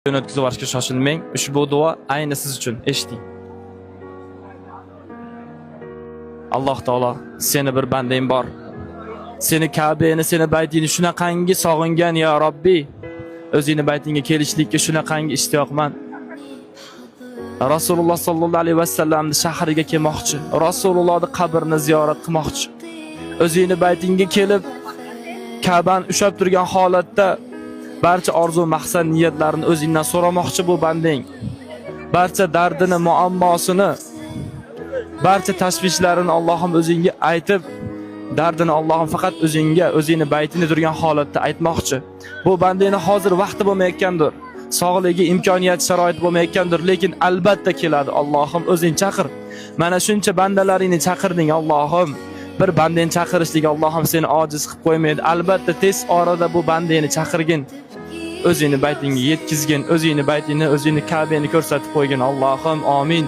O'tkazib yuborishga shoshilmang. Ushbu duo ayni siz uchun. Eshiting. Alloh taolo, seni bir bandang bor. Seni Ka'bani, seni baytingni shunaqangi sog'ingan ya Robbi. O'zingni baytingga kelishlikka shunaqangi ishtiyoqman. Rasululloh sallallohu alayhi vasallamning shahriga kelmoqchi. Rasulullohning qabrini ziyorat qilmoqchi. O'zingni baytingga kelib Ka'bani ushab turgan holatda barcha orzu, maqsad, niyatlarini o'zingdan so'ramoqchi bu bandang. Barcha dardini, muammosini, barcha tashvishlarini Allohim o'zingga aytib, dardini Allohim faqat o'zingga, o'zingni baytini turgan holatda aytmoqchi. Bu bandani hozir vaqti bo'lmayotgandir. Sog'ligi, imkoniyat, sharoit bo'lmayotgandir, lekin albatta keladi. Allohim o'zing chaqir. Mana shuncha bandalaringni chaqirding Allohim. Bir bandani chaqirishlik Allohim seni ojiz qilib qo'ymaydi. Albatta tez orada bu bandani chaqirgin. O'zingni baytingga yetkizgin, o'zingni baytingni, o'zingni Ka'bani ko'rsatib qo'ygin. Allohim amin.